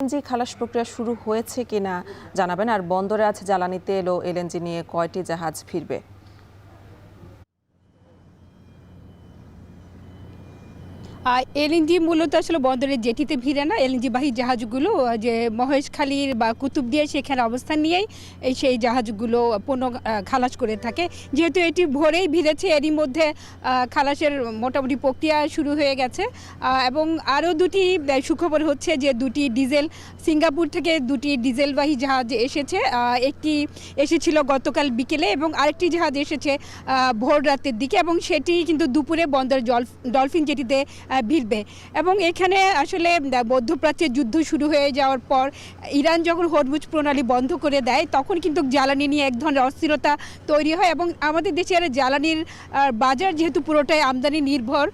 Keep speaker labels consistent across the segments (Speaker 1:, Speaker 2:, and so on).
Speaker 1: LNG খালাস প্রক্রিয়া শুরু হয়েছে কিনা জানাবেন। আর বন্দরে আজ জ্বালানি তেল ও এলএনজি নিয়ে কয়টি জাহাজ ফিরবে?
Speaker 2: এলএনজি মূলত আসলে বন্দরের জেটিতে ভিড়ে না। এলএনজি বাহী জাহাজগুলো যে মহেশখালীর বা কুতুবদিয়া সেখানে অবস্থান নিয়েই সেই জাহাজগুলো পণ্য খালাস করে থাকে। যেহেতু এটি ভোরেই ভিড়েছে, এরই মধ্যে খালাসের মোটামুটি প্রক্রিয়া শুরু হয়ে গেছে। এবং আরও দুটি সুখবর হচ্ছে যে সিঙ্গাপুর থেকে দুটি ডিজেলবাহী জাহাজ এসেছে। একটি এসেছিল গতকাল বিকেলে এবং আরেকটি জাহাজ এসেছে ভোর রাতের দিকে, এবং সেটি কিন্তু দুপুরে বন্দর ডলফিন জেটিতে ভিড়বে। এবং এখানে আসলে মধ্যপ্রাচ্যের যুদ্ধ শুরু হয়ে যাওয়ার পর ইরান যখন হরমুজ প্রণালী বন্ধ করে দেয়, তখন কিন্তু জ্বালানি নিয়ে এক ধরনের অস্থিরতা তৈরি হয়। এবং আমাদের দেশের জ্বালানির বাজার যেহেতু পুরোটাই আমদানি নির্ভর,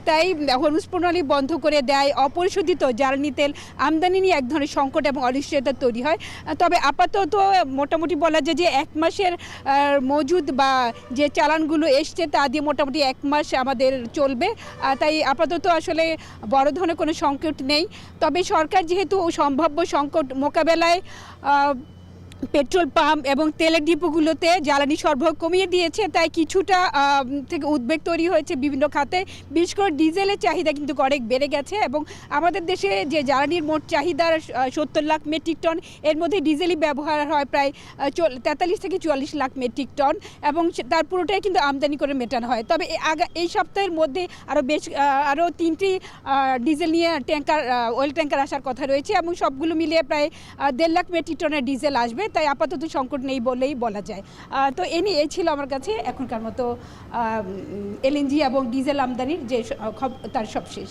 Speaker 2: তাই হরমুজ প্রণালী বন্ধ করে দেয়, অপরিশোধিত জ্বালানি তেল আমদানি নিয়ে এক ধরনের সংকট এবং অনিশ্চয়তা তৈরি হয়। তবে আপাতত মোটামুটি বলা যায় যে 1 মাসের মজুদ বা যে চালানগুলো এসছে তা দিয়ে মোটামুটি 1 মাস আমাদের চলবে। তাই আপাতত আসলে বড় ধরনের কোনো সংকট নেই। তবে সরকার যেহেতু সম্ভাব্য সংকট মোকাবেলায় পেট্রোল পাম্প এবং তেলের ডিপোগুলোতে জ্বালানি সরবরাহ কমিয়ে দিয়েছে, তাই কিছুটা থেকে উদ্বেগ তৈরি হয়েছে বিভিন্ন খাতে। বিশেষ করে ডিজেলের চাহিদা কিন্তু অনেক বেড়ে গেছে, এবং আমাদের দেশে যে জ্বালানির মোট চাহিদার 70 লাখ মেট্রিক টন, এর মধ্যে ডিজেলই ব্যবহার হয় প্রায় 43 থেকে 44 লাখ মেট্রিক টন, এবং তার পুরোটাই কিন্তু আমদানি করে মেটানো হয়। তবে এই সপ্তাহের মধ্যে আরও 3টি ডিজেল নিয়ে অয়েল ট্যাঙ্কার আসার কথা রয়েছে, এবং সবগুলো মিলিয়ে প্রায় 1.5 লাখ মেট্রিক টনের ডিজেল আসবে। তাই আপাতত সংকট নেই বলেই বলা যায়। তো এই ছিল আমার কাছে এখনকার মতো এলএনজি এবং ডিজেল আমদানির যে তার সব শেষ।